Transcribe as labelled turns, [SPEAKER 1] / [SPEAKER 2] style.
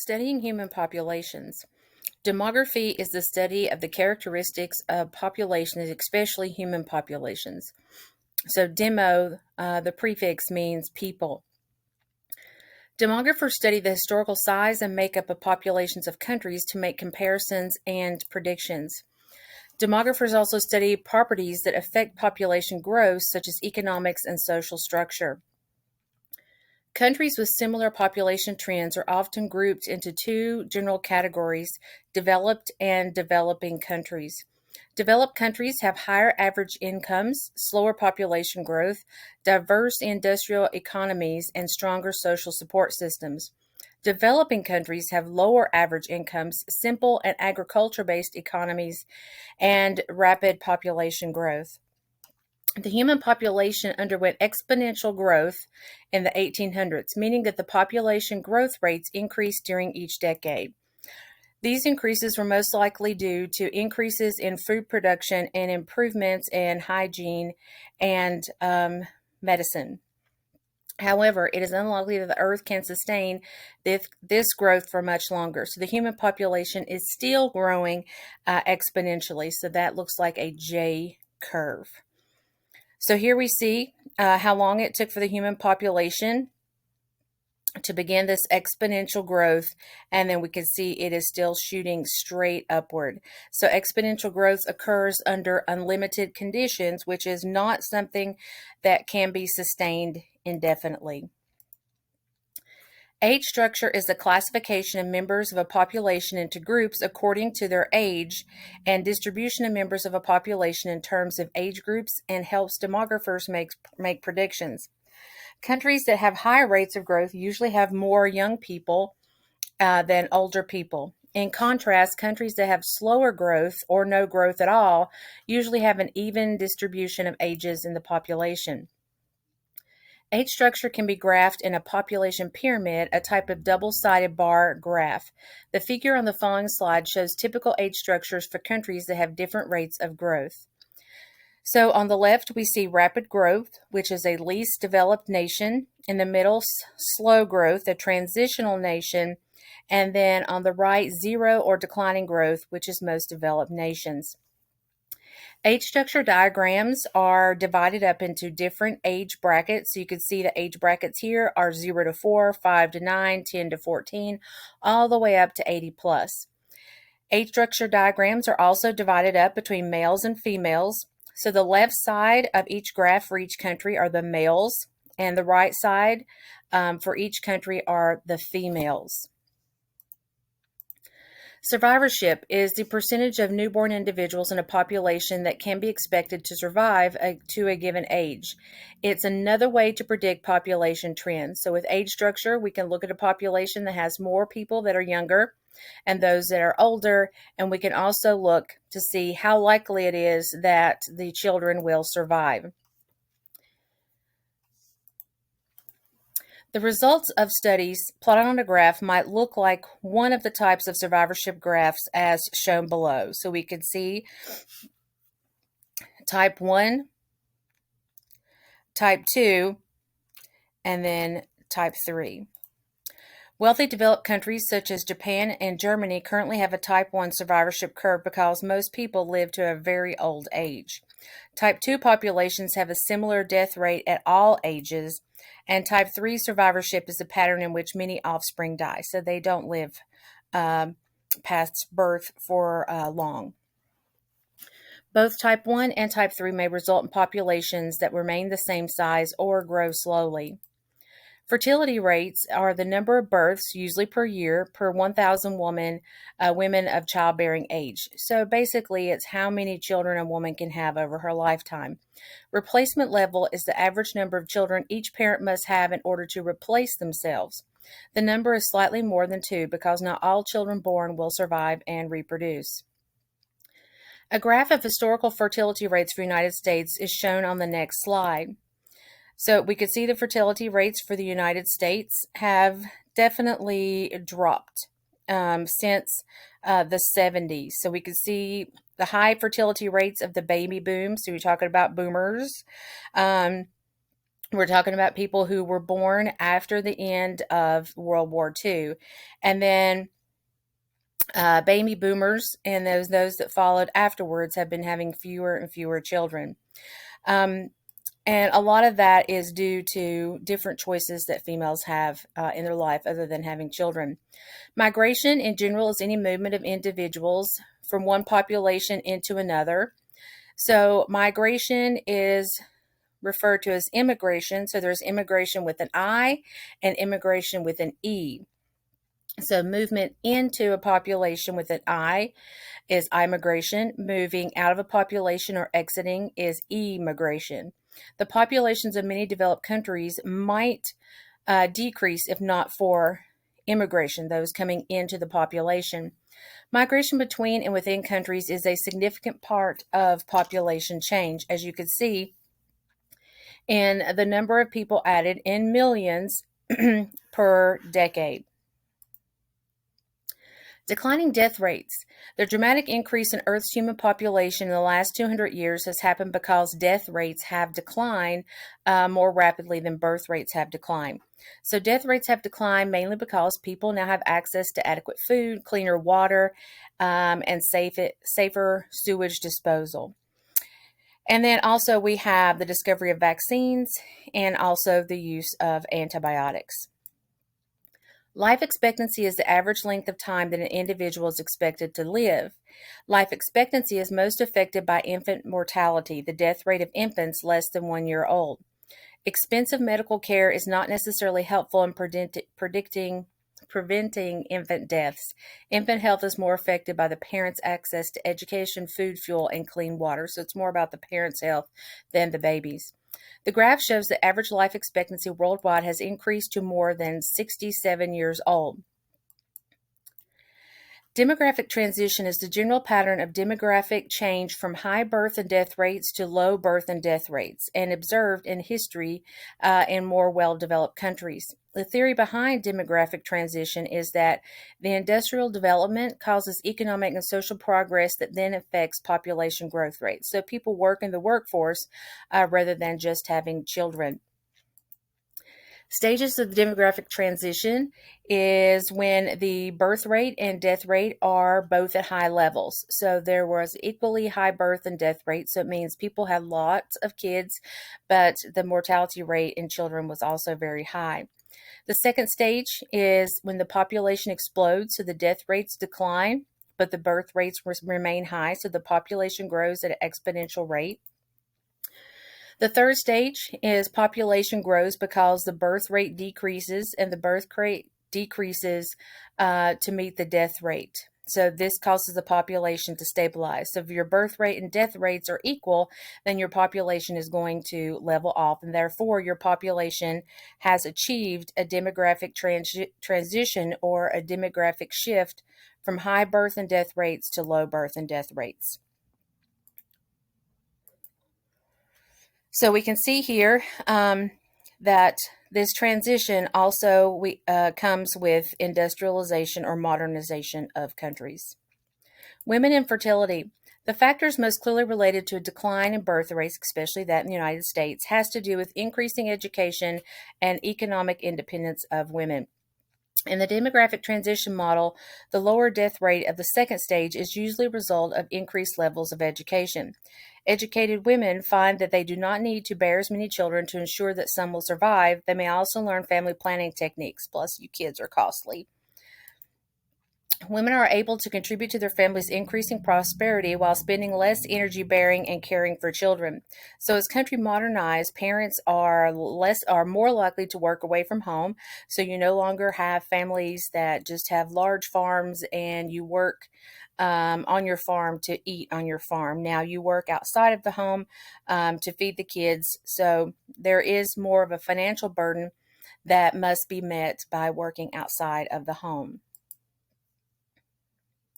[SPEAKER 1] Studying human populations. Demography is the study of the characteristics of populations, especially human populations. So, the prefix means people. Demographers study the historical size and makeup of populations of countries to make comparisons and predictions. Demographers also study properties that affect population growth, such as economics and social structure. Countries with similar population trends are often grouped into two general categories: developed and developing countries. Developed countries have higher average incomes, slower population growth, diverse industrial economies, and stronger social support systems. Developing countries have lower average incomes, simple and agriculture based economies, and rapid population growth. The human population underwent exponential growth in the 1800s, meaning that the population growth rates increased during each decade. These increases were most likely due to increases in food production and improvements in hygiene and medicine. However, it is unlikely that the Earth can sustain this growth for much longer. So the human population is still growing exponentially. So that looks like a J curve. So here we see how long it took for the human population to begin this exponential growth, and then we can see it is still shooting straight upward. So exponential growth occurs under unlimited conditions, which is not something that can be sustained indefinitely. Age structure is the classification of members of a population into groups according to their age and distribution of members of a population in terms of age groups, and helps demographers make predictions. Countries that have high rates of growth usually have more young people than older people. In contrast, countries that have slower growth or no growth at all usually have an even distribution of ages in the population. Age structure can be graphed in a population pyramid, a type of double-sided bar graph. The figure on the following slide shows typical age structures for countries that have different rates of growth. So on the left, we see rapid growth, which is a least developed nation. In the middle, slow growth, a transitional nation. And then on the right, zero or declining growth, which is most developed nations. Age structure diagrams are divided up into different age brackets. So you can see the age brackets here are 0 to 4, 5 to 9, 10 to 14, all the way up to 80 plus. Age structure diagrams are also divided up between males and females. So the left side of each graph for each country are the males, and the right side for each country are the females. Survivorship is the percentage of newborn individuals in a population that can be expected to survive to a given age. It's another way to predict population trends. So with age structure, we can look at a population that has more people that are younger and those that are older, and we can also look to see how likely it is that the children will survive. The results of studies plotted on a graph might look like one of the types of survivorship graphs as shown below. So we can see type 1, type 2, and then type 3. Wealthy developed countries such as Japan and Germany currently have a type 1 survivorship curve because most people live to a very old age. Type 2 populations have a similar death rate at all ages, and type 3 survivorship is a pattern in which many offspring die, so they don't live past birth for long. Both type 1 and type 3 may result in populations that remain the same size or grow slowly. Fertility rates are the number of births, usually per year, per 1,000 women of childbearing age. So basically, it's how many children a woman can have over her lifetime. Replacement level is the average number of children each parent must have in order to replace themselves. The number is slightly more than 2 because not all children born will survive and reproduce. A graph of historical fertility rates for the United States is shown on the next slide. So we could see the fertility rates for the United States have definitely dropped since the 70s. So we could see the high fertility rates of the baby boom. So we're talking about boomers. We're talking about people who were born after the end of World War II. And then baby boomers and those that followed afterwards have been having fewer and fewer children. Um, and a lot of that is due to different choices that females have in their life other than having children. Migration in general is any movement of individuals from one population into another. So migration is referred to as immigration. So there's immigration with an I and immigration with an E. So movement into a population with an I is immigration. Moving out of a population or exiting is emigration. The populations of many developed countries might decrease if not for immigration, those coming into the population. Migration between and within countries is a significant part of population change, as you can see in the number of people added in millions per decade. Declining death rates. The dramatic increase in Earth's human population in the last 200 years has happened because death rates have declined more rapidly than birth rates have declined. So, death rates have declined mainly because people now have access to adequate food, cleaner water, and safer sewage disposal. And then also, we have the discovery of vaccines and also the use of antibiotics. Life expectancy is the average length of time that an individual is expected to live. Life expectancy is most affected by infant mortality, the death rate of infants less than 1 year old. Expensive medical care is not necessarily helpful in preventing infant deaths. Infant health is more affected by the parents' access to education, food, fuel, and clean water. So it's more about the parents' health than the babies. The graph shows that average life expectancy worldwide has increased to more than 67 years old. Demographic transition is the general pattern of demographic change from high birth and death rates to low birth and death rates, and observed in history in more well-developed countries. The theory behind demographic transition is that the industrial development causes economic and social progress that then affects population growth rates. So people work in the workforce rather than just having children. Stages of the demographic transition is when the birth rate and death rate are both at high levels. So there was equally high birth and death rate. So it means people had lots of kids, but the mortality rate in children was also very high. The second stage is when the population explodes, so the death rates decline, but the birth rates remain high, so the population grows at an exponential rate. The third stage is population grows because the birth rate decreases and the birth rate decreases to meet the death rate. So this causes the population to stabilize. So if your birth rate and death rates are equal, then your population is going to level off, and therefore your population has achieved a demographic transition or a demographic shift from high birth and death rates to low birth and death rates. So we can see here that this transition also comes with industrialization or modernization of countries. Women and fertility. The factors most clearly related to a decline in birth rates, especially that in the United States, has to do with increasing education and economic independence of women. In the demographic transition model, the lower death rate of the second stage is usually a result of increased levels of education. Educated women find that they do not need to bear as many children to ensure that some will survive. They may also learn family planning techniques, plus you kids are costly. Women are able to contribute to their family's increasing prosperity while spending less energy bearing and caring for children. So as country modernized, parents are more likely to work away from home. So you no longer have families that just have large farms and you work on your farm to eat on your farm. Now you work outside of the home to feed the kids. So there is more of a financial burden that must be met by working outside of the home.